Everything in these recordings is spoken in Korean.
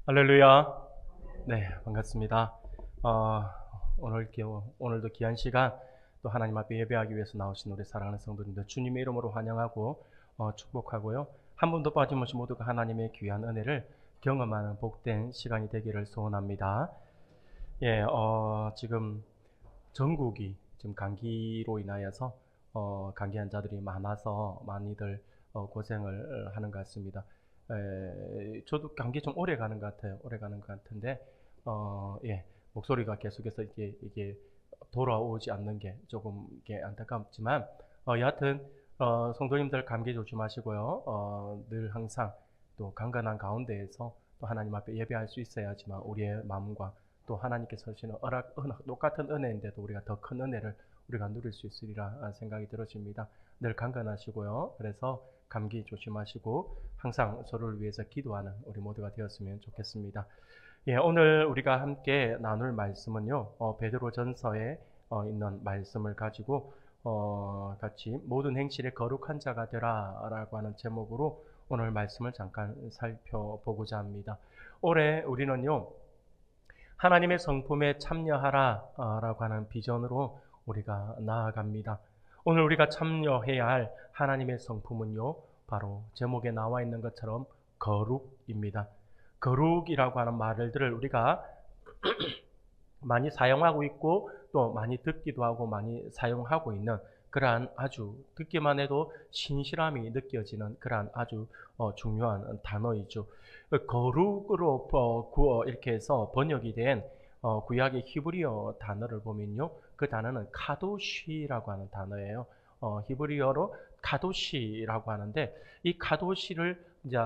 할렐루야. 네, 반갑습니다. 어, 오늘도 귀한 시간 또 하나님 앞에 예배하기 위해서 나오신 우리 사랑하는 성도님들 주님의 이름으로 환영하고 축복하고요. 한 분도 빠짐없이 모두가 하나님의 귀한 은혜를 경험하는 복된 시간이 되기를 소원합니다. 예, 지금 전국이 지금 감기로 인하여서 감기 환자들이 많아서 많이들 고생을 하는 것 같습니다. 저도 감기 좀 오래 가는 것 같아요. 오래 가는 것 같은데, 예, 목소리가 계속해서 이게 돌아오지 않는 게 조금 이게 안타깝지만, 여하튼, 성도님들 감기 조심하시고요. 늘 항상 또 강건한 가운데에서 또 하나님 앞에 예배할 수 있어야지만 우리의 마음과 또 하나님께서 주시는 똑같은 은혜인데도 우리가 더 큰 은혜를 우리가 누릴 수 있으리라 생각이 들어집니다. 늘 강건하시고요. 그래서 감기 조심하시고 항상 서로를 위해서 기도하는 우리 모두가 되었으면 좋겠습니다. 예, 오늘 우리가 함께 나눌 말씀은요, 베드로전서에 있는 말씀을 가지고 같이 모든 행실에 거룩한 자가 되라라고 하는 제목으로 오늘 말씀을 잠깐 살펴보고자 합니다. 올해 우리는요, 하나님의 성품에 참여하라라고 하는 비전으로 우리가 나아갑니다. 오늘 우리가 참여해야 할 하나님의 성품은요, 바로 제목에 나와 있는 것처럼 거룩입니다. 거룩이라고 하는 말들을 우리가 많이 사용하고 있고 또 많이 듣기도 하고 많이 사용하고 있는 그러한 아주 듣기만 해도 신실함이 느껴지는 그러한 아주 중요한 단어이죠. 거룩으로 이렇게 해서 번역이 된 구약의 히브리어 단어를 보면요, 그 단어는 카도시라고 하는 단어예요. 히브리어로 카도시라고 하는데 이 카도시를 이제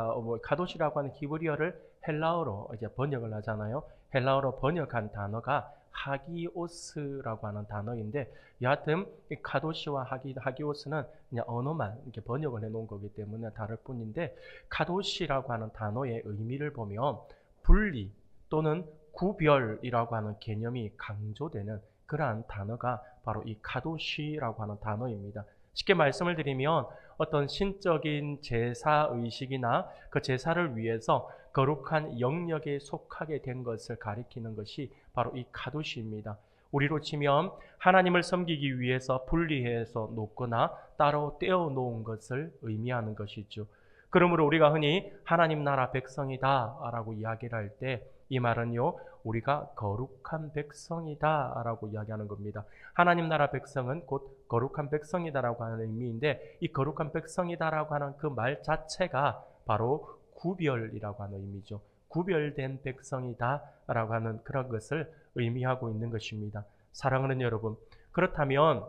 카도시라고 하는 히브리어를 헬라어로 이제 번역을 하잖아요. 헬라어로 번역한 단어가 하기오스라고 하는 단어인데, 여하튼 이 카도시와 하기오스는 그냥 언어만 이렇게 번역을 해놓은 거기 때문에 다를 뿐인데, 카도시라고 하는 단어의 의미를 보면 분리 또는 구별이라고 하는 개념이 강조되는 그러한 단어가 바로 이 카도시라고 하는 단어입니다. 쉽게 말씀을 드리면 어떤 신적인 제사 의식이나 그 제사를 위해서 거룩한 영역에 속하게 된 것을 가리키는 것이 바로 이 카도시입니다. 우리로 치면 하나님을 섬기기 위해서 분리해서 놓거나 따로 떼어 놓은 것을 의미하는 것이죠. 그러므로 우리가 흔히 하나님 나라 백성이다 라고 이야기를 할 때 이 말은요, 우리가 거룩한 백성이다 라고 이야기하는 겁니다. 하나님 나라 백성은 곧 거룩한 백성이다라고 하는 의미인데, 이 거룩한 백성이다라고 하는 그 말 자체가 바로 구별이라고 하는 의미죠. 구별된 백성이다라고 하는 그런 것을 의미하고 있는 것입니다. 사랑하는 여러분, 그렇다면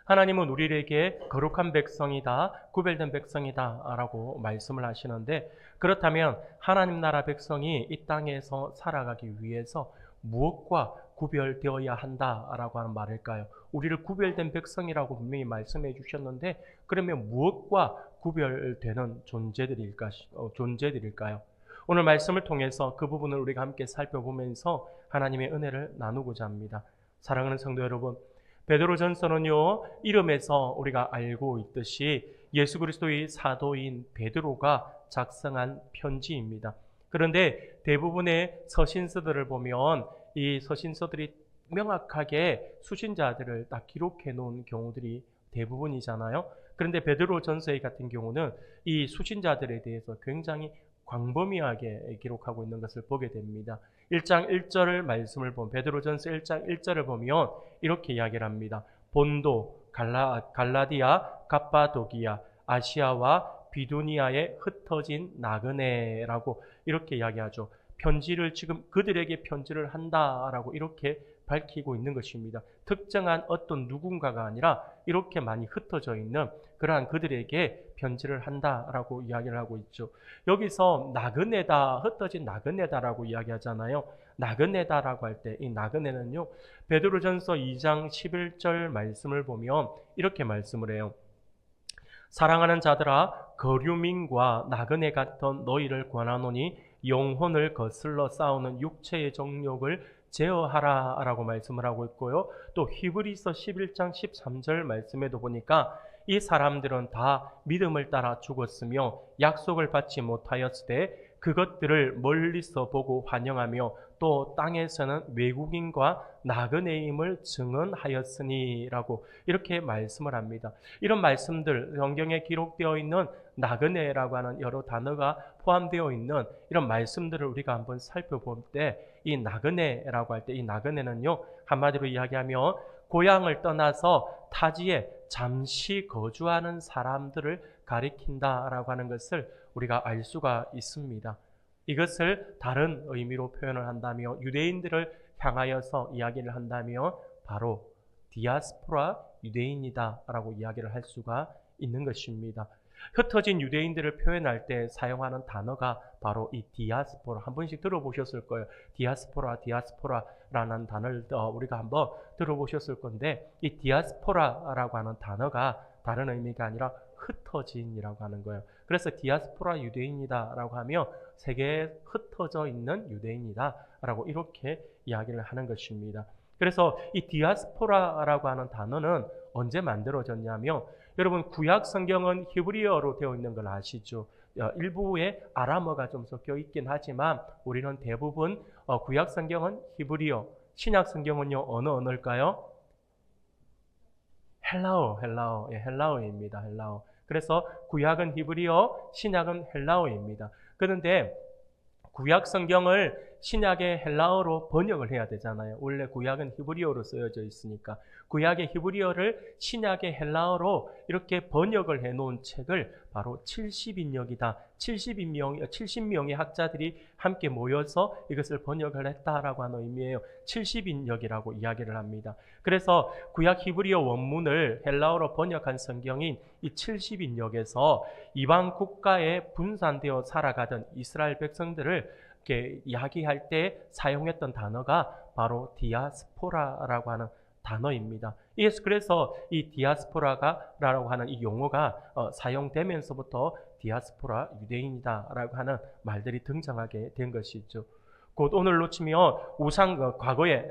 하나님은 우리에게 거룩한 백성이다, 구별된 백성이다 라고 말씀을 하시는데, 그렇다면 하나님 나라 백성이 이 땅에서 살아가기 위해서 무엇과 구별되어야 한다라고 하는 말일까요? 우리를 구별된 백성이라고 분명히 말씀해 주셨는데, 그러면 무엇과 구별되는 존재들일까요? 오늘 말씀을 통해서 그 부분을 우리가 함께 살펴보면서 하나님의 은혜를 나누고자 합니다. 사랑하는 성도 여러분, 베드로전서는요, 이름에서 우리가 알고 있듯이 예수 그리스도의 사도인 베드로가 작성한 편지입니다. 그런데 대부분의 서신서들을 보면 이 서신서들이 명확하게 수신자들을 딱 기록해 놓은 경우들이 대부분이잖아요. 그런데 베드로전서 같은 경우는 이 수신자들에 대해서 굉장히 광범위하게 기록하고 있는 것을 보게 됩니다. 1장 1절 말씀을 보면, 베드로전서 1장 1절을 보면 이렇게 이야기를 합니다. 본도, 갈라디아, 갑바도기아, 아시아와 비두니아에 흩어진 나그네라고 이렇게 이야기하죠. 편지를 지금 그들에게 편지를 한다라고 이렇게 밝히고 있는 것입니다. 특정한 어떤 누군가가 아니라 이렇게 많이 흩어져 있는 그러한 그들에게 편지를 한다라고 이야기를 하고 있죠. 여기서 나그네다, 흩어진 나그네다라고 이야기하잖아요. 나그네다라고 할 때 이 나그네는요, 베드로전서 2장 11절 말씀을 보면 이렇게 말씀을 해요. 사랑하는 자들아, 거류민과 나그네 같은 너희를 권하노니 영혼을 거슬러 싸우는 육체의 정욕을 제어하라 라고 말씀을 하고 있고요. 또 히브리서 11장 13절 말씀에도 보니까 이 사람들은 다 믿음을 따라 죽었으며 약속을 받지 못하였으되 그것들을 멀리서 보고 환영하며 또 땅에서는 외국인과 나그네임을 증언하였으니라고 이렇게 말씀을 합니다. 이런 말씀들, 성경에 기록되어 있는 나그네라고 하는 여러 단어가 포함되어 있는 이런 말씀들을 우리가 한번 살펴볼 때, 이 나그네라고 할 때 이 나그네는요, 한마디로 이야기하면 고향을 떠나서 타지에 잠시 거주하는 사람들을 가리킨다라고 하는 것을 우리가 알 수가 있습니다. 이것을 다른 의미로 표현을 한다면, 유대인들을 향하여서 이야기를 한다면 바로 디아스포라 유대인이다라고 이야기를 할 수가 있는 것입니다. 흩어진 유대인들을 표현할 때 사용하는 단어가 바로 이 디아스포라. 한 번씩 들어보셨을 거예요. 디아스포라라는 단어를 우리가 한번 들어보셨을 건데, 이 디아스포라라고 하는 단어가 다른 의미가 아니라 흩어진이라고 하는 거예요. 그래서 디아스포라 유대인이다라고 하면 세계에 흩어져 있는 유대인이다라고 이렇게 이야기를 하는 것입니다. 그래서 이 디아스포라라고 하는 단어는 언제 만들어졌냐면, 여러분 구약 성경은 히브리어로 되어 있는 걸 아시죠? 일부에 아람어가 좀 섞여 있긴 하지만 우리는 대부분 구약 성경은 히브리어, 신약 성경은요 어느 언어일까요? 헬라어, 헬라어입니다. 헬라어. 그래서 구약은 히브리어, 신약은 헬라어입니다. 그런데 구약 성경을 신약의 헬라어로 번역을 해야 되잖아요. 원래 구약은 히브리어로 쓰여져 있으니까. 구약의 히브리어를 신약의 헬라어로 이렇게 번역을 해놓은 책을 바로 70인역이다. 70명의 학자들이 함께 모여서 이것을 번역을 했다라고 하는 의미예요. 70인역이라고 이야기를 합니다. 그래서 구약 히브리어 원문을 헬라어로 번역한 성경인 이 70인역에서 이방 국가에 분산되어 살아가던 이스라엘 백성들을 이렇게 이야기할 때 사용했던 단어가 바로 디아스포라라고 하는 단어입니다. 그래서 이 디아스포라라고 하는 이 용어가 사용되면서부터 디아스포라 유대인이다라고 하는 말들이 등장하게 된 것이죠. 곧 오늘로 치면 과거에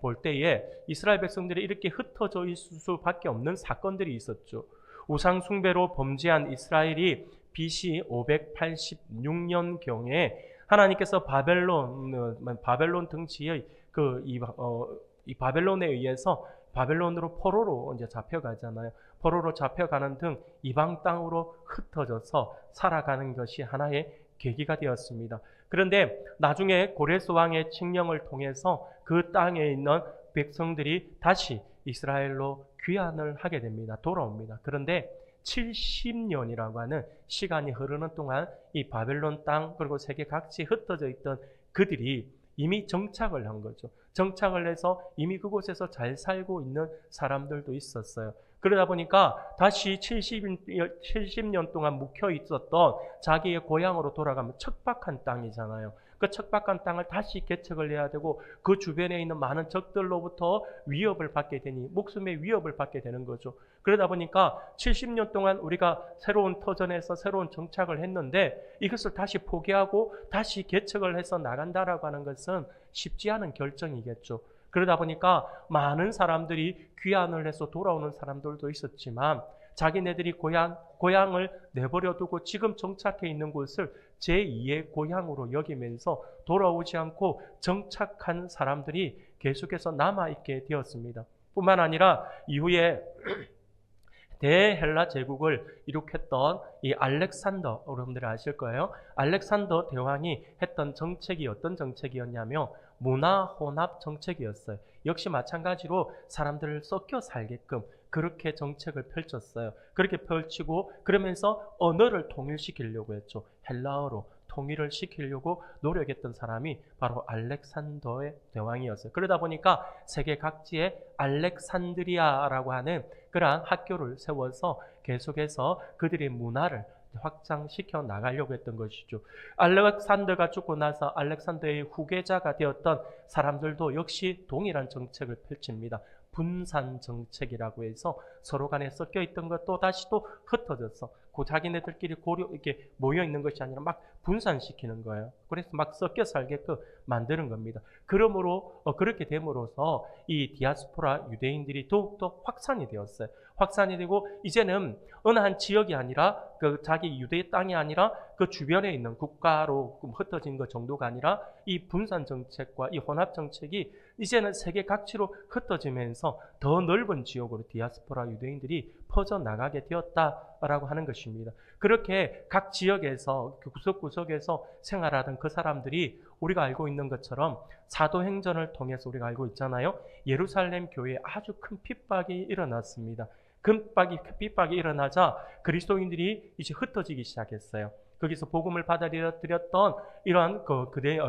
볼 때에 이스라엘 백성들이 이렇게 흩어져 있을 수밖에 없는 사건들이 있었죠. 우상 숭배로 범죄한 이스라엘이 BC 586년경에 하나님께서 바벨론 등지의 이 바벨론에 의해서 바벨론으로 포로로 이제 잡혀가잖아요. 포로로 잡혀가는 등 이방 땅으로 흩어져서 살아가는 것이 하나의 계기가 되었습니다. 그런데 나중에 고레스 왕의 칙령을 통해서 그 땅에 있는 백성들이 다시 이스라엘로 귀환을 하게 됩니다. 돌아옵니다. 그런데 70년이라고 하는 시간이 흐르는 동안 이 바벨론 땅 그리고 세계 각지에 흩어져 있던 그들이 이미 정착을 한 거죠. 정착을 해서 이미 그곳에서 잘 살고 있는 사람들도 있었어요. 그러다 보니까 다시 70년 동안 묵혀 있었던 자기의 고향으로 돌아가면 척박한 땅이잖아요. 그 척박한 땅을 다시 개척을 해야 되고 그 주변에 있는 많은 적들로부터 위협을 받게 되니 목숨의 위협을 받게 되는 거죠. 그러다 보니까 70년 동안 우리가 새로운 터전에서 새로운 정착을 했는데 이것을 다시 포기하고 다시 개척을 해서 나간다라고 하는 것은 쉽지 않은 결정이겠죠. 그러다 보니까 많은 사람들이 귀환을 해서 돌아오는 사람들도 있었지만 자기네들이 고향을 내버려 두고 지금 정착해 있는 곳을 제2의 고향으로 여기면서 돌아오지 않고 정착한 사람들이 계속해서 남아있게 되었습니다. 뿐만 아니라 이후에 대헬라 제국을 이룩했던 이 알렉산더, 여러분들이 아실 거예요. 알렉산더 대왕이 했던 정책이 어떤 정책이었냐면 문화 혼합 정책이었어요. 역시 마찬가지로 사람들을 섞여 살게끔 그렇게 정책을 펼쳤어요. 그렇게 펼치고 그러면서 언어를 통일시키려고 했죠. 헬라어로 통일을 시키려고 노력했던 사람이 바로 알렉산더의 대왕이었어요. 그러다 보니까 세계 각지에 알렉산드리아라고 하는 그러한 학교를 세워서 계속해서 그들의 문화를 확장시켜 나가려고 했던 것이죠. 알렉산더가 죽고 나서 알렉산더의 후계자가 되었던 사람들도 역시 동일한 정책을 펼칩니다. 분산 정책이라고 해서 서로 간에 섞여 있던 것도 다시 또 흩어져서 그 자기네들끼리 이렇게 모여 있는 것이 아니라 막 분산시키는 거예요. 그래서 막 섞여 살게끔 만드는 겁니다. 그러므로 그렇게 됨으로써 이 디아스포라 유대인들이 더욱더 확산이 되었어요. 확산이 되고 이제는 어느 한 지역이 아니라 그 자기 유대의 땅이 아니라 그 주변에 있는 국가로 흩어진 것 정도가 아니라 이 분산 정책과 이 혼합 정책이 이제는 세계 각지로 흩어지면서 더 넓은 지역으로 디아스포라 유대인들이 퍼져나가게 되었다라고 하는 것입니다. 그렇게 각 지역에서 그 구석구석에서 생활하던 그 사람들이 우리가 알고 있는 것처럼 사도행전을 통해서 우리가 알고 있잖아요. 예루살렘 교회에 아주 큰 핍박이 일어났습니다. 핍박이 일어나자 그리스도인들이 이제 흩어지기 시작했어요. 거기서 복음을 받아들였던 이러한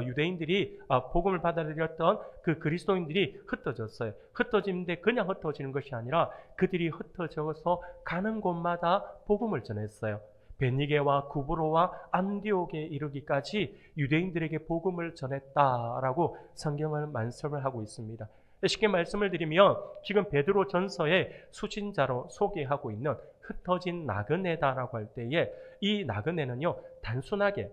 유대인들이 복음을 받아들였던 그 그리스도인들이 흩어졌어요. 흩어지는데 그냥 흩어지는 것이 아니라 그들이 흩어져서 가는 곳마다 복음을 전했어요. 베니게와 구브로와 안디옥에 이르기까지 유대인들에게 복음을 전했다라고 성경을 말씀을 하고 있습니다. 쉽게 말씀을 드리면 지금 베드로 전서의 수신자로 소개하고 있는 흩어진 나그네다라고 할 때에 이 나그네는요 단순하게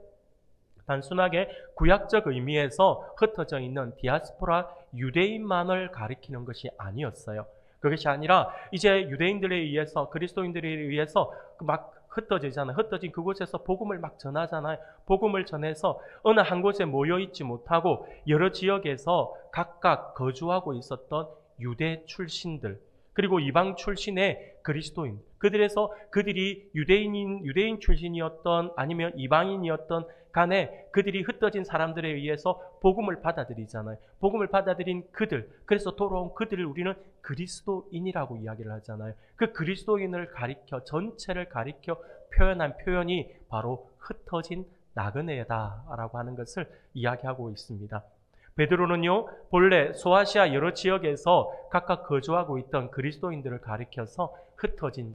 구약적 의미에서 흩어져 있는 디아스포라 유대인만을 가리키는 것이 아니었어요. 그것이 아니라 이제 유대인들에 의해서 그리스도인들에 의해서 막 흩어지잖아요. 흩어진 그곳에서 복음을 막 전하잖아요. 복음을 전해서 어느 한 곳에 모여 있지 못하고 여러 지역에서 각각 거주하고 있었던 유대 출신들 그리고 이방 출신의 그리스도인 그들이 유대인 출신이었던 아니면 이방인이었던 간에 그들이 흩어진 사람들에 의해서 복음을 받아들이잖아요. 복음을 받아들인 그들, 그래서 돌아온 그들을 우리는 그리스도인이라고 이야기를 하잖아요. 그 그리스도인을 전체를 가리켜 표현한 표현이 바로 흩어진 나그네다라고 하는 것을 이야기하고 있습니다. 베드로는요, 본래 소아시아 여러 지역에서 각각 거주하고 있던 그리스도인들을 가리켜서 흩어진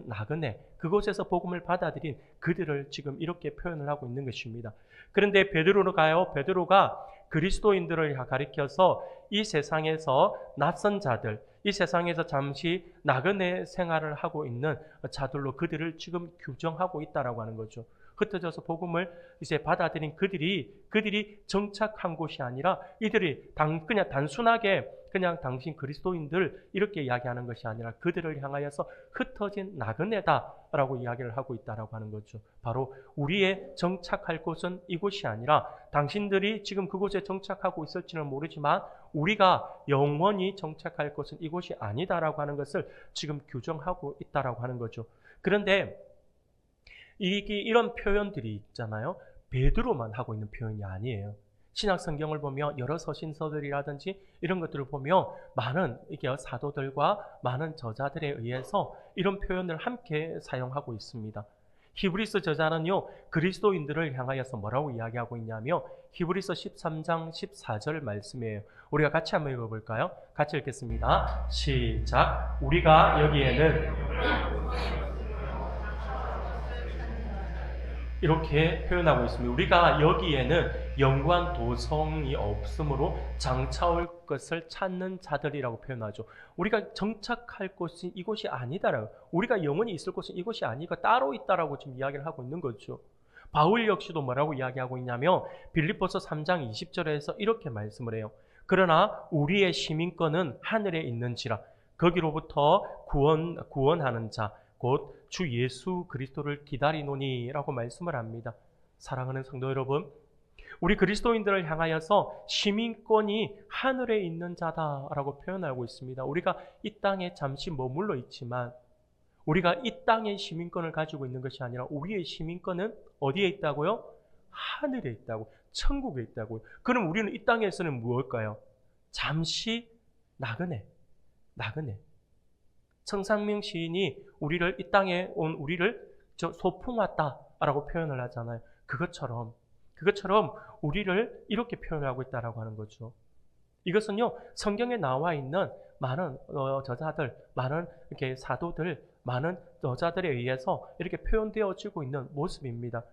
나그네, 그곳에서 복음을 받아들인 그들을 지금 이렇게 표현을 하고 있는 것입니다. 그런데 베드로가 그리스도인들을 가리켜서 이 세상에서 낯선 자들, 이 세상에서 잠시 나그네 생활을 하고 있는 자들로 그들을 지금 규정하고 있다라고 하는 거죠. 흩어져서 복음을 이제 받아들인 그들이 정착한 곳이 아니라 이들이 그냥 단순하게 그냥 당신 그리스도인들 이렇게 이야기하는 것이 아니라 그들을 향하여서 흩어진 나그네다라고 이야기를 하고 있다라고 하는 거죠. 바로 우리의 정착할 곳은 이곳이 아니라 당신들이 지금 그곳에 정착하고 있을지는 모르지만 우리가 영원히 정착할 곳은 이곳이 아니다라고 하는 것을 지금 규정하고 있다라고 하는 거죠. 그런데 이런 표현들이 있잖아요. 베드로만 하고 있는 표현이 아니에요. 신약 성경을 보면 여러 서신서들이라든지 이런 것들을 보면 많은 사도들과 많은 저자들에 의해서 이런 표현을 함께 사용하고 있습니다. 히브리서 저자는요, 그리스도인들을 향하여서 뭐라고 이야기하고 있냐면 히브리서 13장 14절 말씀이에요. 우리가 같이 한번 읽어볼까요? 같이 읽겠습니다. 시작. 우리가 여기에는 이렇게 표현하고 있습니다. 우리가 여기에는 영구한 도성이 없으므로 장차올 것을 찾는 자들이라고 표현하죠. 우리가 정착할 곳이 이곳이 아니다라고, 우리가 영원히 있을 곳은 이곳이 아니고 따로 있다라고 지금 이야기를 하고 있는 거죠. 바울 역시도 뭐라고 이야기하고 있냐면 빌립보서 3장 20절에서 이렇게 말씀을 해요. 그러나 우리의 시민권은 하늘에 있는지라 거기로부터 구원하는 자 곧 주 예수 그리스도를 기다리노니라고 말씀을 합니다. 사랑하는 성도 여러분, 우리 그리스도인들을 향하여서 시민권이 하늘에 있는 자다라고 표현하고 있습니다. 우리가 이 땅에 잠시 머물러 있지만 우리가 이 땅의 시민권을 가지고 있는 것이 아니라 우리의 시민권은 어디에 있다고요? 하늘에 있다고, 천국에 있다고요. 그럼 우리는 이 땅에서는 무엇일까요? 잠시 나그네. 청상명 시인이 이 땅에 온 우리를 소풍 왔다라고 표현을 하잖아요. 그것처럼 우리를 이렇게 표현하고 있다라고 하는 거죠. 이것은요, 성경에 나와 있는 많은 저자들, 많은 이렇게 사도들, 많은 저자들에 의해서 이렇게 표현되어지고 있는 모습입니다.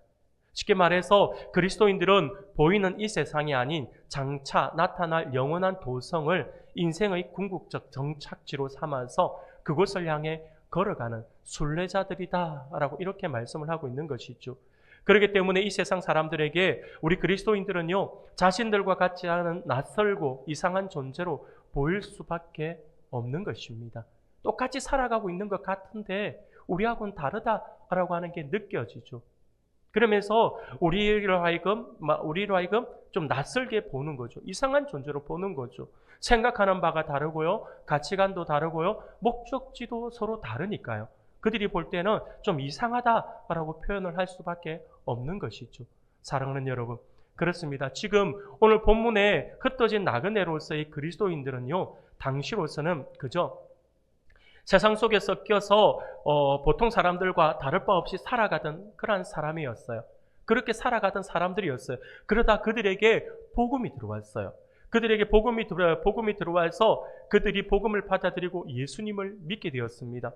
쉽게 말해서 그리스도인들은 보이는 이 세상이 아닌 장차 나타날 영원한 도성을 인생의 궁극적 정착지로 삼아서 그곳을 향해 걸어가는 순례자들이다라고 이렇게 말씀을 하고 있는 것이죠. 그렇기 때문에 이 세상 사람들에게 우리 그리스도인들은요, 자신들과 같지 않은 낯설고 이상한 존재로 보일 수밖에 없는 것입니다. 똑같이 살아가고 있는 것 같은데 우리하고는 다르다라고 하는 게 느껴지죠. 그러면서 우리로 하여금 좀 낯설게 보는 거죠. 이상한 존재로 보는 거죠. 생각하는 바가 다르고요. 가치관도 다르고요. 목적지도 서로 다르니까요. 그들이 볼 때는 좀 이상하다라고 표현을 할 수밖에 없는 것이죠. 사랑하는 여러분, 그렇습니다. 지금 오늘 본문에 흩어진 나그네로서의 그리스도인들은요, 당시로서는 그저 세상 속에서 껴서 보통 사람들과 다를 바 없이 살아가던 그런 사람이었어요. 그렇게 살아가던 사람들이었어요. 그러다 그들에게 복음이 들어왔어요. 그들에게 복음이 들어와서 그들이 복음을 받아들이고 예수님을 믿게 되었습니다.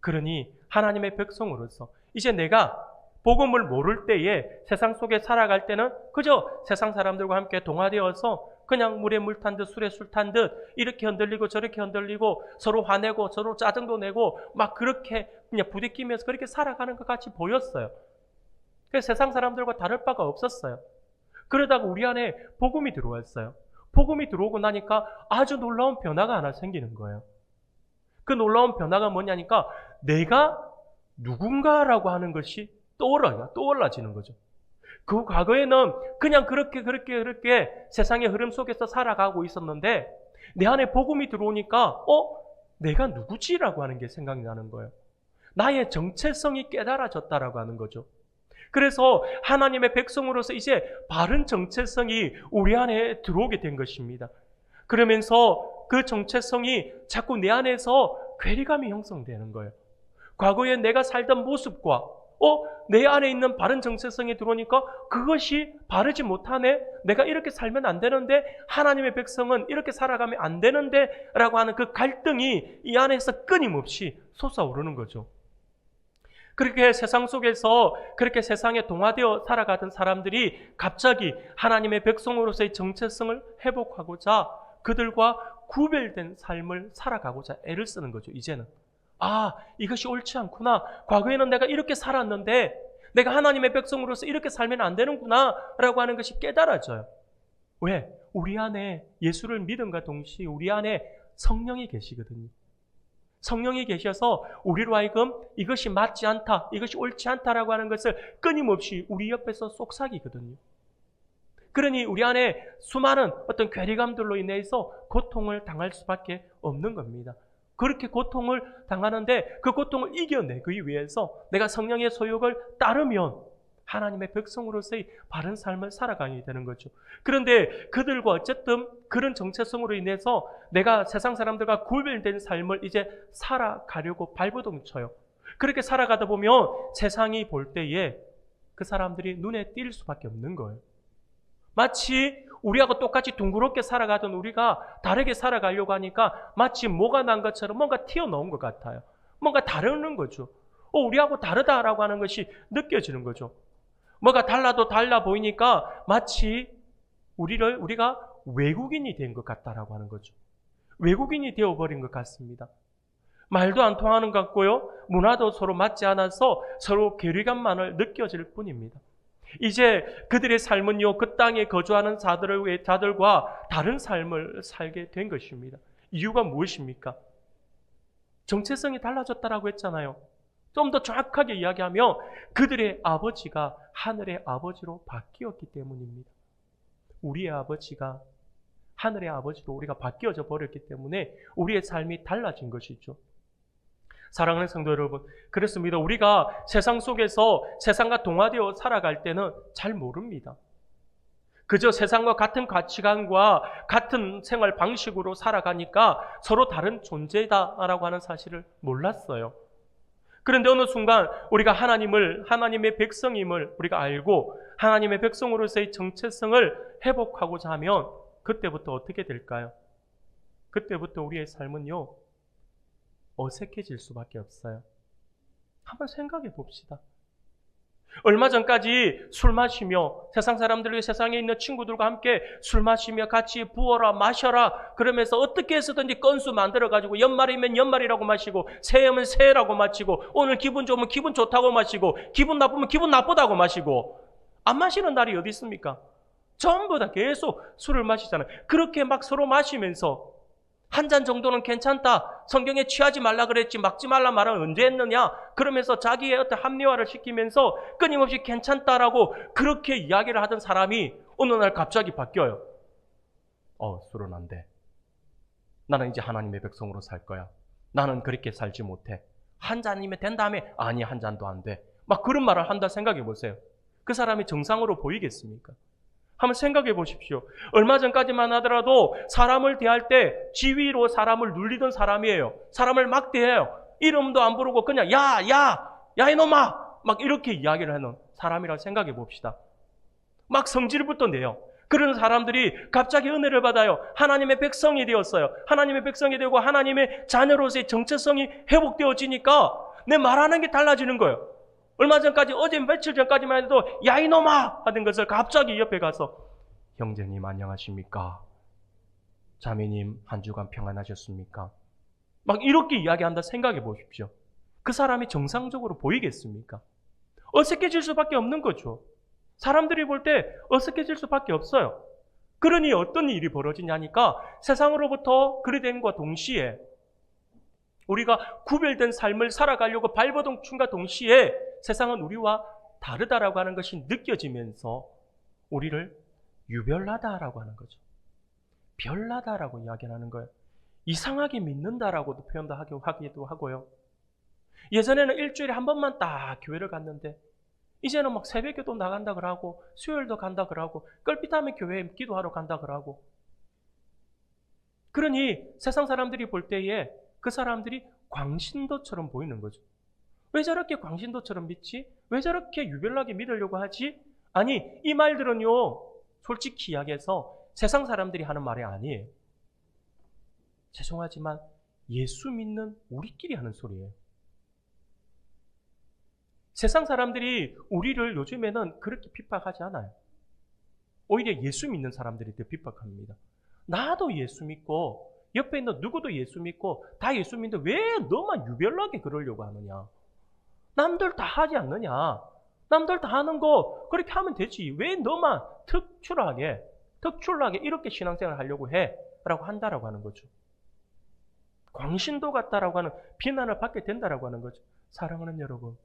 그러니 하나님의 백성으로서 이제 내가 복음을 모를 때에 세상 속에 살아갈 때는 그저 세상 사람들과 함께 동화되어서 그냥 물에 물 탄 듯 술에 술 탄 듯 이렇게 흔들리고 저렇게 흔들리고 서로 화내고 서로 짜증도 내고 막 그렇게 그냥 부대끼면서 그렇게 살아가는 것 같이 보였어요. 그래서 세상 사람들과 다를 바가 없었어요. 그러다가 우리 안에 복음이 들어왔어요. 복음이 들어오고 나니까 아주 놀라운 변화가 하나 생기는 거예요. 그 놀라운 변화가 뭐냐니까 내가 누군가라고 하는 것이 떠올라지는 거죠. 그 과거에는 그냥 그렇게 세상의 흐름 속에서 살아가고 있었는데 내 안에 복음이 들어오니까 내가 누구지라고 하는 게 생각이 나는 거예요. 나의 정체성이 깨달아졌다라고 하는 거죠. 그래서 하나님의 백성으로서 이제 바른 정체성이 우리 안에 들어오게 된 것입니다. 그러면서 그 정체성이 자꾸 내 안에서 괴리감이 형성되는 거예요. 과거에 내가 살던 모습과 내 안에 있는 바른 정체성이 들어오니까 그것이 바르지 못하네? 내가 이렇게 살면 안 되는데 하나님의 백성은 이렇게 살아가면 안 되는데 라고 하는 그 갈등이 이 안에서 끊임없이 솟아오르는 거죠. 그렇게 세상 속에서 그렇게 세상에 동화되어 살아가던 사람들이 갑자기 하나님의 백성으로서의 정체성을 회복하고자 그들과 구별된 삶을 살아가고자 애를 쓰는 거죠. 이제는 이것이 옳지 않구나. 과거에는 내가 이렇게 살았는데 내가 하나님의 백성으로서 이렇게 살면 안 되는구나 라고 하는 것이 깨달아져요. 왜? 우리 안에 예수를 믿음과 동시에 우리 안에 성령이 계시거든요. 성령이 계셔서 우리로 하여금 이것이 맞지 않다, 이것이 옳지 않다라고 하는 것을 끊임없이 우리 옆에서 속삭이거든요. 그러니 우리 안에 수많은 어떤 괴리감들로 인해서 고통을 당할 수밖에 없는 겁니다. 그렇게 고통을 당하는데 그 고통을 이겨내기 위해서 내가 성령의 소욕을 따르면 하나님의 백성으로서의 바른 삶을 살아가게 되는 거죠. 그런데 그들과 어쨌든 그런 정체성으로 인해서 내가 세상 사람들과 구별된 삶을 이제 살아가려고 발버둥 쳐요. 그렇게 살아가다 보면 세상이 볼 때에 그 사람들이 눈에 띌 수밖에 없는 거예요. 마치 우리하고 똑같이 둥그렇게 살아가던 우리가 다르게 살아가려고 하니까 마치 뭐가 난 것처럼 뭔가 튀어나온 것 같아요. 뭔가 다르는 거죠. 우리하고 다르다라고 하는 것이 느껴지는 거죠. 뭐가 달라도 달라 보이니까 마치 우리가 외국인이 된 것 같다라고 하는 거죠. 외국인이 되어버린 것 같습니다. 말도 안 통하는 것 같고요. 문화도 서로 맞지 않아서 서로 괴리감만을 느껴질 뿐입니다. 이제 그들의 삶은요, 그 땅에 거주하는 자들과 다른 삶을 살게 된 것입니다. 이유가 무엇입니까? 정체성이 달라졌다라고 했잖아요. 좀 더 정확하게 이야기하면 그들의 아버지가 하늘의 아버지로 바뀌었기 때문입니다. 우리의 아버지가 하늘의 아버지로 우리가 바뀌어져 버렸기 때문에 우리의 삶이 달라진 것이죠. 사랑하는 성도 여러분, 그렇습니다. 우리가 세상 속에서 세상과 동화되어 살아갈 때는 잘 모릅니다. 그저 세상과 같은 가치관과 같은 생활 방식으로 살아가니까 서로 다른 존재다라고 하는 사실을 몰랐어요. 그런데 어느 순간 우리가 하나님의 백성임을 우리가 알고 하나님의 백성으로서의 정체성을 회복하고자 하면 그때부터 어떻게 될까요? 그때부터 우리의 삶은요, 어색해질 수밖에 없어요. 한번 생각해 봅시다. 얼마 전까지 술 마시며 세상 사람들과 세상에 있는 친구들과 함께 술 마시며 같이 부어라 마셔라 그러면서 어떻게 해서든지 건수 만들어가지고 연말이면 연말이라고 마시고 새해면 새해라고 마시고 오늘 기분 좋으면 기분 좋다고 마시고 기분 나쁘면 기분 나쁘다고 마시고 안 마시는 날이 어디 있습니까? 전부 다 계속 술을 마시잖아요. 그렇게 막 서로 마시면서 한 잔 정도는 괜찮다. 성경에 취하지 말라 그랬지 막지 말라 말은 언제 했느냐. 그러면서 자기의 어떤 합리화를 시키면서 끊임없이 괜찮다라고 그렇게 이야기를 하던 사람이 어느 날 갑자기 바뀌어요. 술은 안 돼. 나는 이제 하나님의 백성으로 살 거야. 나는 그렇게 살지 못해. 한 잔이면 된다며? 아니, 한 잔도 안 돼. 막 그런 말을 한다 생각해 보세요. 그 사람이 정상으로 보이겠습니까? 한번 생각해 보십시오. 얼마 전까지만 하더라도 사람을 대할 때 지위로 사람을 눌리던 사람이에요. 사람을 막 대해요. 이름도 안 부르고 그냥 야 이놈아 막 이렇게 이야기를 하는 사람이라고 생각해 봅시다. 막 성질부터 내요. 그런 사람들이 갑자기 은혜를 받아요. 하나님의 백성이 되었어요. 하나님의 백성이 되고 하나님의 자녀로서의 정체성이 회복되어지니까 내 말하는 게 달라지는 거예요. 얼마 전까지 어제 며칠 전까지만 해도 야 이놈아 하던 것을 갑자기 옆에 가서 형제님 안녕하십니까? 자매님 한 주간 평안하셨습니까? 막 이렇게 이야기한다 생각해 보십시오. 그 사람이 정상적으로 보이겠습니까? 어색해질 수밖에 없는 거죠. 사람들이 볼 때 어색해질 수밖에 없어요. 그러니 어떤 일이 벌어지냐니까 세상으로부터 그리됨과 동시에 우리가 구별된 삶을 살아가려고 발버둥 춤과 동시에 세상은 우리와 다르다라고 하는 것이 느껴지면서 우리를 유별나다라고 하는 거죠. 별나다라고 이야기하는 거예요. 이상하게 믿는다라고도 표현도 하기도 하고요. 예전에는 일주일에 한 번만 딱 교회를 갔는데 이제는 막 새벽에도 나간다 그러고 수요일도 간다 그러고 껄핏하면 교회에 기도하러 간다 그러고 그러니 세상 사람들이 볼 때에 그 사람들이 광신도처럼 보이는 거죠. 왜 저렇게 광신도처럼 믿지? 왜 저렇게 유별나게 믿으려고 하지? 아니, 이 말들은요, 솔직히 이야기해서 세상 사람들이 하는 말이 아니에요. 죄송하지만 예수 믿는 우리끼리 하는 소리예요. 세상 사람들이 우리를 요즘에는 그렇게 핍박하지 않아요. 오히려 예수 믿는 사람들이 더 핍박합니다. 나도 예수 믿고 옆에 있는 누구도 예수 믿고 다 예수 믿는데 왜 너만 유별나게 그러려고 하느냐? 남들 다 하지 않느냐? 남들 다 하는 거 그렇게 하면 되지. 왜 너만 특출나게 이렇게 신앙생활을 하려고 해? 라고 한다라고 하는 거죠. 광신도 같다라고 하는 비난을 받게 된다라고 하는 거죠. 사랑하는 여러분.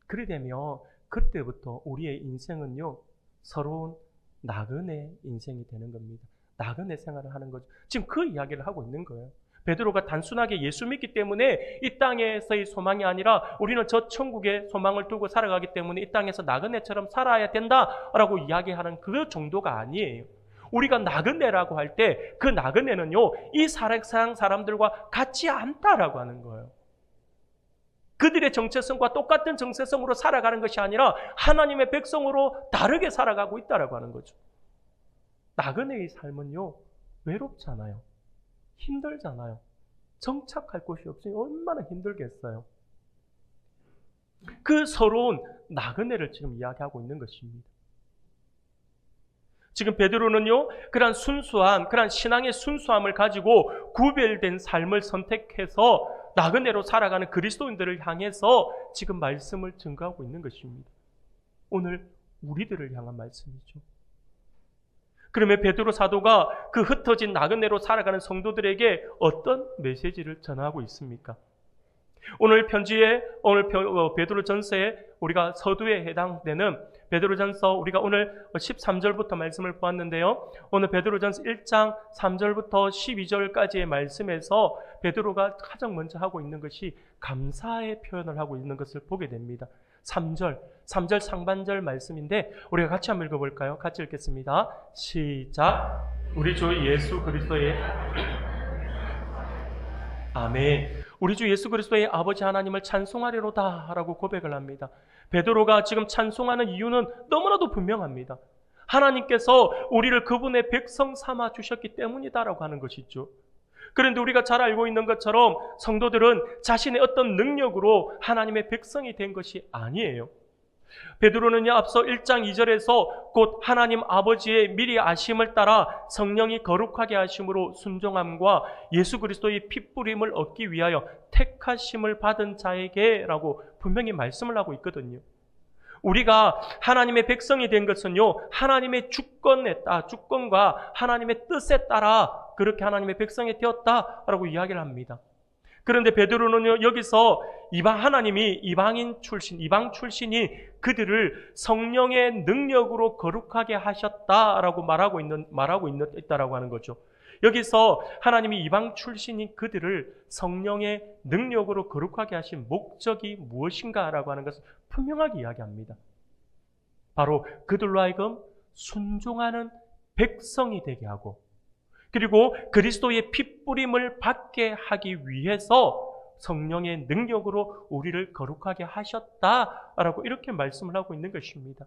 그래 되면 그때부터 우리의 인생은요, 서러운 나그네 인생이 되는 겁니다. 나그네 생활을 하는 거죠. 지금 그 이야기를 하고 있는 거예요. 베드로가 단순하게 예수 믿기 때문에 이 땅에서의 소망이 아니라 우리는 저 천국의 소망을 두고 살아가기 때문에 이 땅에서 나그네처럼 살아야 된다라고 이야기하는 그 정도가 아니에요. 우리가 나그네라고 할 때 그 나그네는요, 이 세상 사람들과 같지 않다라고 하는 거예요. 그들의 정체성과 똑같은 정체성으로 살아가는 것이 아니라 하나님의 백성으로 다르게 살아가고 있다라고 하는 거죠. 나그네의 삶은요, 외롭잖아요. 힘들잖아요. 정착할 곳이 없으니 얼마나 힘들겠어요. 그 서러운 나그네를 지금 이야기하고 있는 것입니다. 지금 베드로는요, 그러한 신앙의 순수함을 가지고 구별된 삶을 선택해서 나그네로 살아가는 그리스도인들을 향해서 지금 말씀을 증거하고 있는 것입니다. 오늘 우리들을 향한 말씀이죠. 그러면 베드로 사도가 그 흩어진 나그네로 살아가는 성도들에게 어떤 메시지를 전하고 있습니까? 오늘 편지에, 베드로 전서에 우리가 서두에 해당되는 베드로 전서 우리가 오늘 13절부터 말씀을 보았는데요. 오늘 베드로 전서 1장 3절부터 12절까지의 말씀에서 베드로가 가장 먼저 하고 있는 것이 감사의 표현을 하고 있는 것을 보게 됩니다. 3절 상반절 말씀인데 우리가 같이 한번 읽어볼까요? 같이 읽겠습니다. 시작. 우리 주 예수 그리스도의 아멘. 우리 주 예수 그리스도의 아버지 하나님을 찬송하리로다 라고 고백을 합니다. 베드로가 지금 찬송하는 이유는 너무나도 분명합니다. 하나님께서 우리를 그분의 백성 삼아 주셨기 때문이다라고 하는 것이죠. 그런데 우리가 잘 알고 있는 것처럼 성도들은 자신의 어떤 능력으로 하나님의 백성이 된 것이 아니에요. 베드로는요, 앞서 1장 2절에서 곧 하나님 아버지의 미리 아심을 따라 성령이 거룩하게 하심으로 순종함과 예수 그리스도의 핏부림을 얻기 위하여 택하심을 받은 자에게라고 분명히 말씀을 하고 있거든요. 우리가 하나님의 백성이 된 것은요, 하나님의 주권과 하나님의 뜻에 따라 그렇게 하나님의 백성이 되었다라고 이야기를 합니다. 그런데 베드로는요, 여기서 하나님이 이방 출신이 그들을 성령의 능력으로 거룩하게 하셨다라고 말하고 있다라고 하는 거죠. 여기서 하나님이 이방 출신인 그들을 성령의 능력으로 거룩하게 하신 목적이 무엇인가라고 하는 것을 분명하게 이야기합니다. 바로 그들로 하여금 순종하는 백성이 되게 하고, 그리고 그리스도의 핏부림을 받게 하기 위해서 성령의 능력으로 우리를 거룩하게 하셨다라고 이렇게 말씀을 하고 있는 것입니다.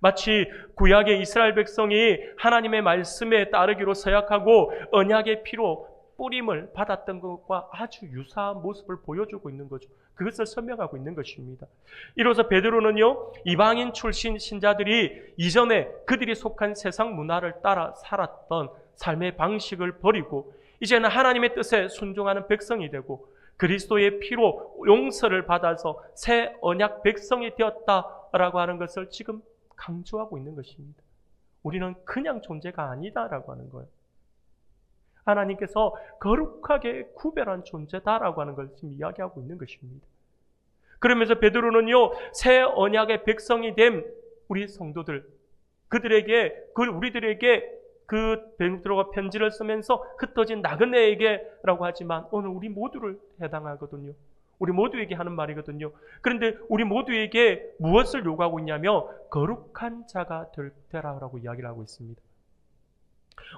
마치 구약의 이스라엘 백성이 하나님의 말씀에 따르기로 서약하고 언약의 피로 뿌림을 받았던 것과 아주 유사한 모습을 보여주고 있는 거죠. 그것을 설명하고 있는 것입니다. 이로써 베드로는요, 이방인 출신 신자들이 이전에 그들이 속한 세상 문화를 따라 살았던 삶의 방식을 버리고 이제는 하나님의 뜻에 순종하는 백성이 되고 그리스도의 피로 용서를 받아서 새 언약 백성이 되었다라고 하는 것을 지금 강조하고 있는 것입니다. 우리는 그냥 존재가 아니다라고 하는 거예요. 하나님께서 거룩하게 구별한 존재다라고 하는 걸 지금 이야기하고 있는 것입니다. 그러면서 베드로는요, 새 언약의 백성이 된 우리 성도들, 우리들에게 베드로가 편지를 쓰면서 흩어진 나그네에게라고 하지만 오늘 우리 모두를 해당하거든요. 우리 모두에게 하는 말이거든요. 그런데 우리 모두에게 무엇을 요구하고 있냐면 거룩한 자가 되라라고 이야기를 하고 있습니다.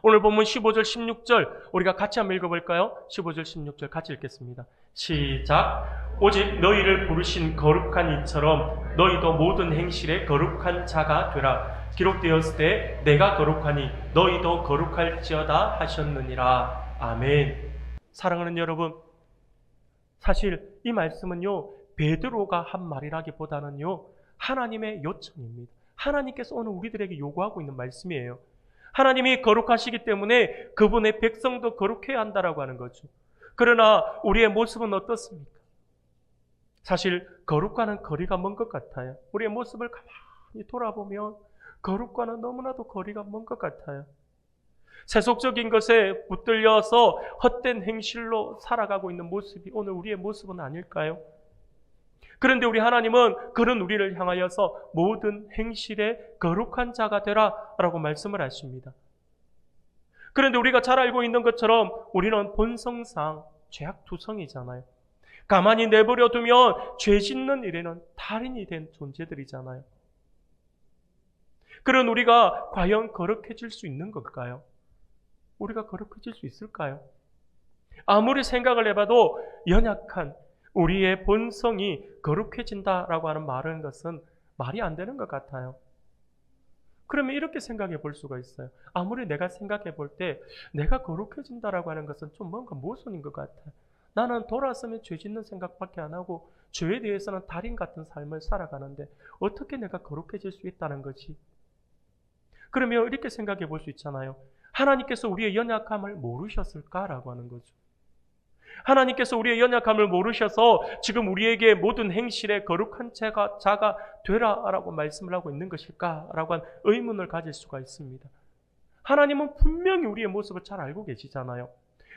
오늘 본문 15절 16절 우리가 같이 한번 읽어볼까요? 15절 16절 같이 읽겠습니다. 시작. 오직 너희를 부르신 거룩한 이처럼 너희도 모든 행실에 거룩한 자가 되라. 기록되었을 때 내가 거룩하니 너희도 거룩할지어다 하셨느니라. 아멘. 사랑하는 여러분, 사실 이 말씀은요, 베드로가 한 말이라기보다는요, 하나님의 요청입니다. 하나님께서 오늘 우리들에게 요구하고 있는 말씀이에요. 하나님이 거룩하시기 때문에 그분의 백성도 거룩해야 한다라고 하는 거죠. 그러나 우리의 모습은 어떻습니까? 사실 거룩과는 거리가 먼 것 같아요. 우리의 모습을 가만히 돌아보면 거룩과는 너무나도 거리가 먼 것 같아요. 세속적인 것에 붙들려서 헛된 행실로 살아가고 있는 모습이 오늘 우리의 모습은 아닐까요? 그런데 우리 하나님은 그런 우리를 향하여서 모든 행실에 거룩한 자가 되라 라고 말씀을 하십니다. 그런데 우리가 잘 알고 있는 것처럼 우리는 본성상 죄악투성이잖아요. 가만히 내버려 두면 죄 짓는 일에는 달인이 된 존재들이잖아요. 그런 우리가 과연 거룩해질 수 있는 걸까요? 우리가 거룩해질 수 있을까요? 아무리 생각을 해봐도 연약한 우리의 본성이 거룩해진다라고 하는 말은 것은 말이 안 되는 것 같아요. 그러면 이렇게 생각해 볼 수가 있어요. 아무리 내가 생각해 볼 때 내가 거룩해진다라고 하는 것은 좀 뭔가 모순인 것 같아요. 나는 돌아서면 죄 짓는 생각밖에 안 하고 죄에 대해서는 달인 같은 삶을 살아가는데 어떻게 내가 거룩해질 수 있다는 거지? 그러면 이렇게 생각해 볼 수 있잖아요. 하나님께서 우리의 연약함을 모르셨을까라고 하는 거죠. 하나님께서 우리의 연약함을 모르셔서 지금 우리에게 모든 행실에 거룩한 자가 되라라고 말씀을 하고 있는 것일까라고 한 의문을 가질 수가 있습니다. 하나님은 분명히 우리의 모습을 잘 알고 계시잖아요.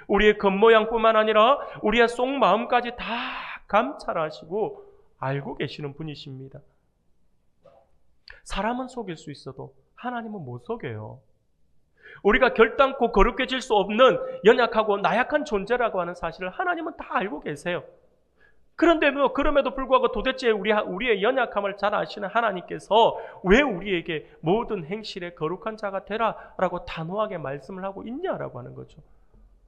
우리의 겉모양뿐만 아니라 우리의 속마음까지 다 감찰하시고 알고 계시는 분이십니다. 사람은 속일 수 있어도 하나님은 못 속여요. 우리가 결단코 거룩해질 수 없는 연약하고 나약한 존재라고 하는 사실을 하나님은 다 알고 계세요. 그런데 그럼에도 불구하고 도대체 우리의 연약함을 잘 아시는 하나님께서 왜 우리에게 모든 행실에 거룩한 자가 되라라고 단호하게 말씀을 하고 있냐라고 하는 거죠.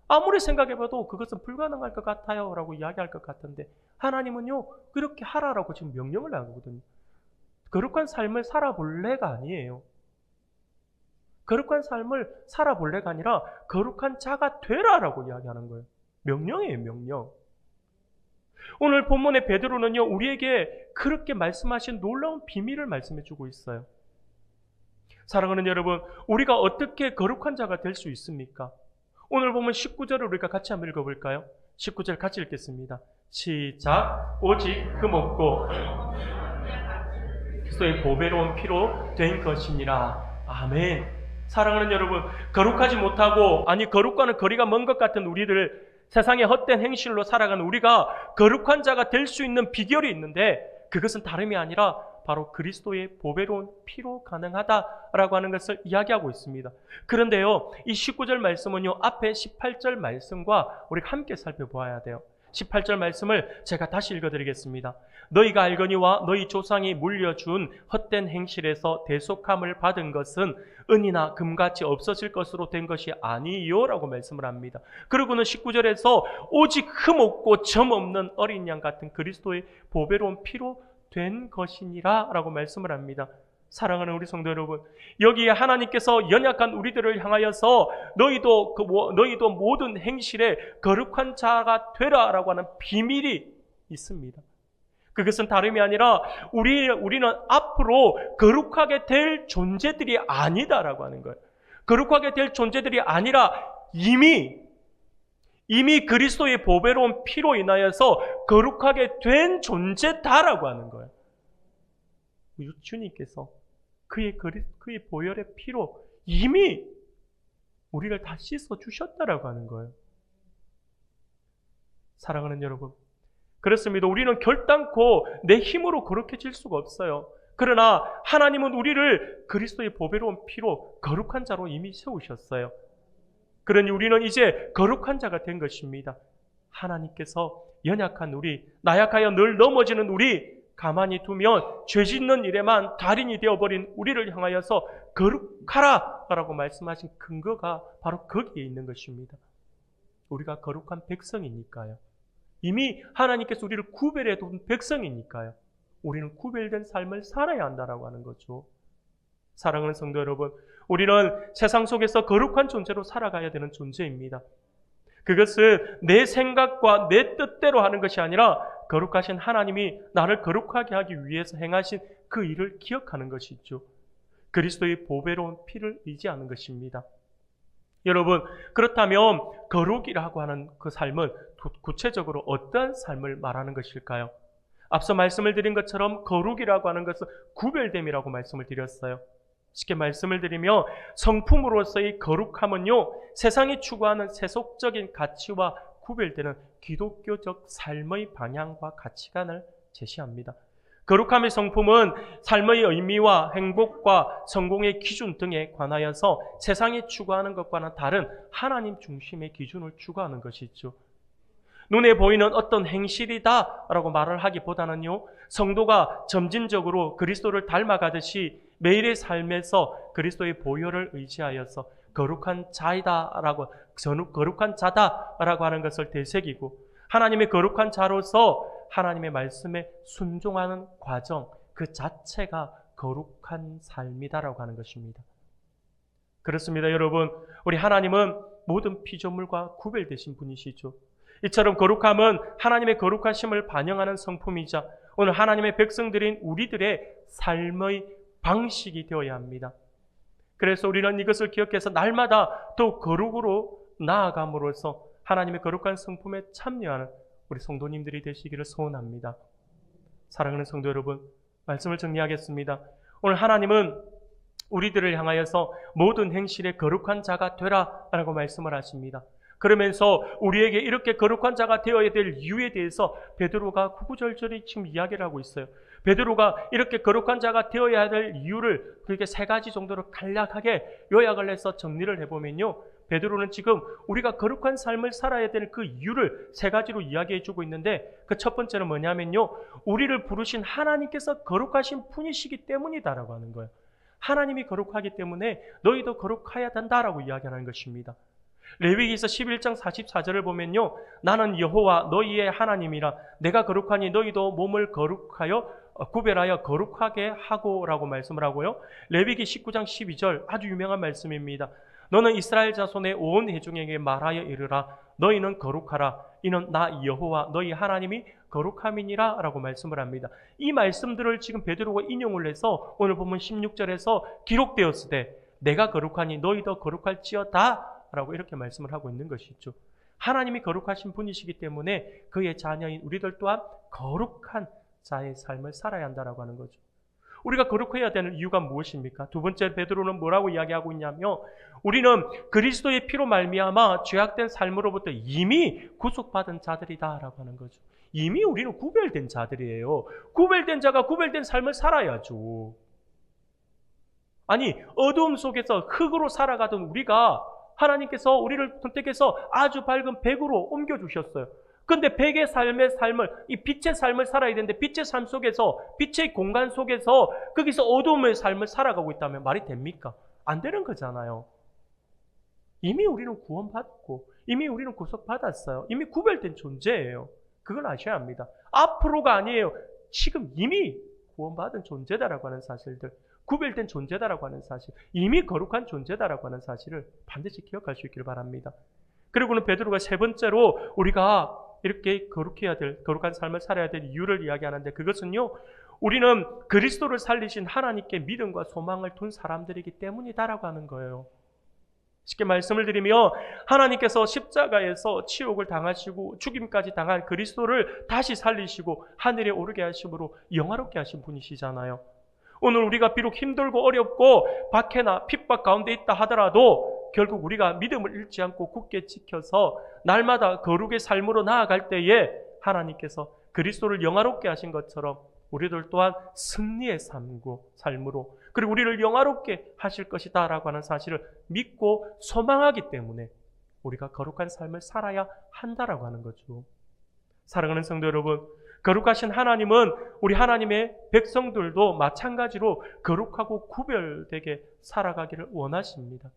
아무리 생각해봐도 그것은 불가능할 것 같아요 라고 이야기할 것 같은데 하나님은요 그렇게 하라라고 지금 명령을 하거든요. 거룩한 삶을 살아볼래가 아니에요. 거룩한 삶을 살아볼래가 아니라 거룩한 자가 되라라고 이야기하는 거예요. 명령이에요, 명령. 오늘 본문의 베드로는요, 우리에게 그렇게 말씀하신 놀라운 비밀을 말씀해주고 있어요. 사랑하는 여러분, 우리가 어떻게 거룩한 자가 될 수 있습니까? 오늘 보면 19절을 우리가 같이 한번 읽어볼까요? 19절 같이 읽겠습니다. 시작. 오직 흠없고 그리스도의 보배로운 피로 된 것이니라. 아멘. 사랑하는 여러분, 거룩하지 못하고, 아니 거룩과는 거리가 먼 것 같은 우리들, 세상의 헛된 행실로 살아가는 우리가 거룩한 자가 될 수 있는 비결이 있는데, 그것은 다름이 아니라 바로 그리스도의 보배로운 피로 가능하다라고 하는 것을 이야기하고 있습니다. 그런데요, 이 19절 말씀은요, 앞에 18절 말씀과 우리가 함께 살펴보아야 돼요. 18절 말씀을 제가 다시 읽어드리겠습니다. 너희가 알거니와 너희 조상이 물려준 헛된 행실에서 대속함을 받은 것은 은이나 금같이 없어질 것으로 된 것이 아니요 라고 말씀을 합니다. 그리고는 19절에서 오직 흠없고 점없는 어린 양 같은 그리스도의 보배로운 피로 된 것이니라 라고 말씀을 합니다. 사랑하는 우리 성도 여러분, 여기에 하나님께서 연약한 우리들을 향하여서 너희도 모든 행실에 거룩한 자가 되라라고 하는 비밀이 있습니다. 그것은 다름이 아니라 우리는 앞으로 거룩하게 될 존재들이 아니다라고 하는 거예요. 거룩하게 될 존재들이 아니라 이미 그리스도의 보배로운 피로 인하여서 거룩하게 된 존재다라고 하는 거예요. 주님께서 그의 보혈의 피로 이미 우리를 다 씻어 주셨다라고 하는 거예요. 사랑하는 여러분, 그렇습니다. 우리는 결단코 내 힘으로 거룩해질 수가 없어요. 그러나 하나님은 우리를 그리스도의 보배로운 피로 거룩한 자로 이미 세우셨어요. 그러니 우리는 이제 거룩한 자가 된 것입니다. 하나님께서 연약한 우리, 나약하여 늘 넘어지는 우리, 가만히 두면 죄 짓는 일에만 달인이 되어버린 우리를 향하여서 거룩하라 라고 말씀하신 근거가 바로 거기에 있는 것입니다. 우리가 거룩한 백성이니까요. 이미 하나님께서 우리를 구별해 둔 백성이니까요. 우리는 구별된 삶을 살아야 한다라고 하는 거죠. 사랑하는 성도 여러분, 우리는 세상 속에서 거룩한 존재로 살아가야 되는 존재입니다. 그것은 내 생각과 내 뜻대로 하는 것이 아니라 거룩하신 하나님이 나를 거룩하게 하기 위해서 행하신 그 일을 기억하는 것이죠. 그리스도의 보배로운 피를 의지하는 것입니다. 여러분, 그렇다면 거룩이라고 하는 그 삶은 구체적으로 어떤 삶을 말하는 것일까요? 앞서 말씀을 드린 것처럼 거룩이라고 하는 것은 구별됨이라고 말씀을 드렸어요. 쉽게 말씀을 드리면 성품으로서의 거룩함은요, 세상이 추구하는 세속적인 가치와 구별되는 기독교적 삶의 방향과 가치관을 제시합니다. 거룩함의 성품은 삶의 의미와 행복과 성공의 기준 등에 관하여서 세상이 추구하는 것과는 다른 하나님 중심의 기준을 추구하는 것이죠. 눈에 보이는 어떤 행실이다라고 말을 하기보다는요, 성도가 점진적으로 그리스도를 닮아가듯이 매일의 삶에서 그리스도의 보혈을 의지하여서 거룩한 자이다라고, 거룩한 자다라고 하는 것을 되새기고 하나님의 거룩한 자로서 하나님의 말씀에 순종하는 과정, 그 자체가 거룩한 삶이다라고 하는 것입니다. 그렇습니다, 여러분. 우리 하나님은 모든 피조물과 구별되신 분이시죠. 이처럼 거룩함은 하나님의 거룩하심을 반영하는 성품이자 오늘 하나님의 백성들인 우리들의 삶의 방식이 되어야 합니다. 그래서 우리는 이것을 기억해서 날마다 더욱 거룩으로 나아감으로써 하나님의 거룩한 성품에 참여하는 우리 성도님들이 되시기를 소원합니다. 사랑하는 성도 여러분, 말씀을 정리하겠습니다. 오늘 하나님은 우리들을 향하여서 모든 행실에 거룩한 자가 되라 라고 말씀을 하십니다. 그러면서 우리에게 이렇게 거룩한 자가 되어야 될 이유에 대해서 베드로가 구구절절히 지금 이야기를 하고 있어요. 베드로가 이렇게 거룩한 자가 되어야 될 이유를 그렇게 세 가지 정도로 간략하게 요약을 해서 정리를 해보면요, 베드로는 지금 우리가 거룩한 삶을 살아야 될 그 이유를 세 가지로 이야기해 주고 있는데, 그 첫 번째는 뭐냐면요, 우리를 부르신 하나님께서 거룩하신 분이시기 때문이다라고 하는 거예요. 하나님이 거룩하기 때문에 너희도 거룩해야 된다라고 이야기하는 것입니다. 레위기서 11장 44절을 보면요, 나는 여호와 너희의 하나님이라. 내가 거룩하니 너희도 몸을 거룩하여 구별하여 거룩하게 하고라고 말씀을 하고요. 레위기 19장 12절 아주 유명한 말씀입니다. 너는 이스라엘 자손의 온 회중에게 말하여 이르라. 너희는 거룩하라. 이는 나 여호와 너희 하나님이 거룩함이니라 라고 말씀을 합니다. 이 말씀들을 지금 베드로가 인용을 해서 오늘 보면 16절에서 기록되었을 때 내가 거룩하니 너희도 거룩할지어다 라고 이렇게 말씀을 하고 있는 것이죠. 하나님이 거룩하신 분이시기 때문에 그의 자녀인 우리들 또한 거룩한 자의 삶을 살아야 한다라고 하는 거죠. 우리가 거룩해야 되는 이유가 무엇입니까? 두 번째 베드로는 뭐라고 이야기하고 있냐면 우리는 그리스도의 피로 말미암아 죄악된 삶으로부터 이미 구속받은 자들이다라고 하는 거죠. 이미 우리는 구별된 자들이에요. 구별된 자가 구별된 삶을 살아야죠. 아니, 어두움 속에서 흙으로 살아가던 우리가 하나님께서 우리를 선택해서 아주 밝은 백으로 옮겨주셨어요. 근데 백의 삶을, 이 빛의 삶을 살아야 되는데 빛의 삶 속에서, 빛의 공간 속에서 거기서 어두움의 삶을 살아가고 있다면 말이 됩니까? 안 되는 거잖아요. 이미 우리는 구원받고 이미 우리는 구속받았어요. 이미 구별된 존재예요. 그걸 아셔야 합니다. 앞으로가 아니에요. 지금 이미 구원받은 존재다라고 하는 사실들, 구별된 존재다라고 하는 사실, 이미 거룩한 존재다라고 하는 사실을 반드시 기억할 수 있기를 바랍니다. 그리고는 베드로가 세 번째로 우리가 이렇게 거룩해야 될, 거룩한 삶을 살아야 될 이유를 이야기하는데 그것은요, 우리는 그리스도를 살리신 하나님께 믿음과 소망을 둔 사람들이기 때문이다라고 하는 거예요. 쉽게 말씀을 드리면 하나님께서 십자가에서 치욕을 당하시고 죽임까지 당한 그리스도를 다시 살리시고 하늘에 오르게 하심으로 영화롭게 하신 분이시잖아요. 오늘 우리가 비록 힘들고 어렵고 박해나 핍박 가운데 있다 하더라도 결국 우리가 믿음을 잃지 않고 굳게 지켜서 날마다 거룩의 삶으로 나아갈 때에 하나님께서 그리스도를 영화롭게 하신 것처럼 우리들 또한 승리의 삶으로 그리고 우리를 영화롭게 하실 것이다 라고 하는 사실을 믿고 소망하기 때문에 우리가 거룩한 삶을 살아야 한다라고 하는 거죠. 사랑하는 성도 여러분, 거룩하신 하나님은 우리 하나님의 백성들도 마찬가지로 거룩하고 구별되게 살아가기를 원하십니다.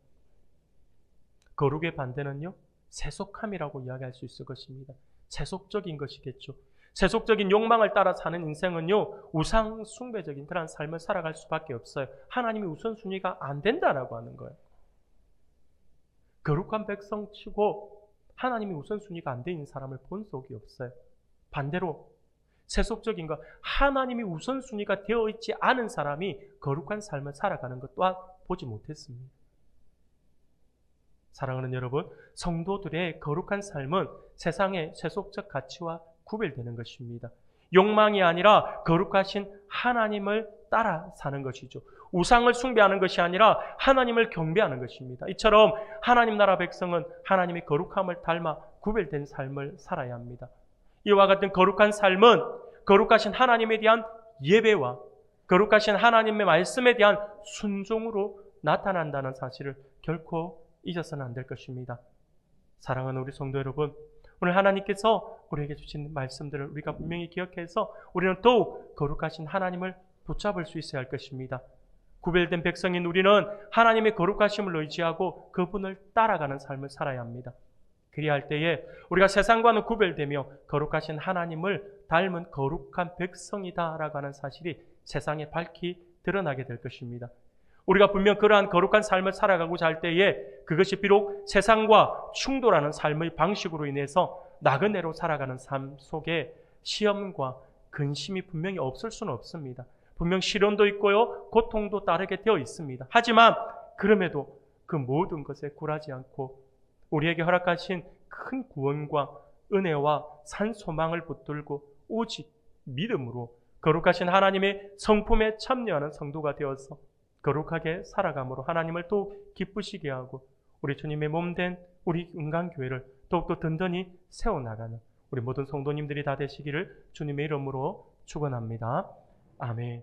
거룩의 반대는요, 세속함이라고 이야기할 수 있을 것입니다. 세속적인 것이겠죠. 세속적인 욕망을 따라 사는 인생은요, 우상 숭배적인 그런 삶을 살아갈 수밖에 없어요. 하나님이 우선순위가 안 된다라고 하는 거예요. 거룩한 백성치고 하나님이 우선순위가 안 되는 사람을 본 적이 없어요. 반대로 세속적인 것, 하나님이 우선순위가 되어 있지 않은 사람이 거룩한 삶을 살아가는 것 또한 보지 못했습니다. 사랑하는 여러분, 성도들의 거룩한 삶은 세상의 세속적 가치와 구별되는 것입니다. 욕망이 아니라 거룩하신 하나님을 따라 사는 것이죠. 우상을 숭배하는 것이 아니라 하나님을 경배하는 것입니다. 이처럼 하나님 나라 백성은 하나님의 거룩함을 닮아 구별된 삶을 살아야 합니다. 이와 같은 거룩한 삶은 거룩하신 하나님에 대한 예배와 거룩하신 하나님의 말씀에 대한 순종으로 나타난다는 사실을 결코 잊어서는 안 될 것입니다. 사랑하는 우리 성도 여러분, 오늘 하나님께서 우리에게 주신 말씀들을 우리가 분명히 기억해서 우리는 더욱 거룩하신 하나님을 붙잡을 수 있어야 할 것입니다. 구별된 백성인 우리는 하나님의 거룩하심을 의지하고 그분을 따라가는 삶을 살아야 합니다. 그리할 때에 우리가 세상과는 구별되며 거룩하신 하나님을 닮은 거룩한 백성이다라고 하는 사실이 세상에 밝히 드러나게 될 것입니다. 우리가 분명 그러한 거룩한 삶을 살아가고자 할 때에 그것이 비록 세상과 충돌하는 삶의 방식으로 인해서 나그네로 살아가는 삶 속에 시험과 근심이 분명히 없을 수는 없습니다. 분명 시련도 있고요, 고통도 따르게 되어 있습니다. 하지만 그럼에도 그 모든 것에 굴하지 않고 우리에게 허락하신 큰 구원과 은혜와 산 소망을 붙들고 오직 믿음으로 거룩하신 하나님의 성품에 참여하는 성도가 되어서 거룩하게 살아감으로 하나님을 더욱 기쁘시게 하고 우리 주님의 몸된 우리 은강교회를 더욱더 든든히 세워나가는 우리 모든 성도님들이 다 되시기를 주님의 이름으로 축원합니다. 아멘.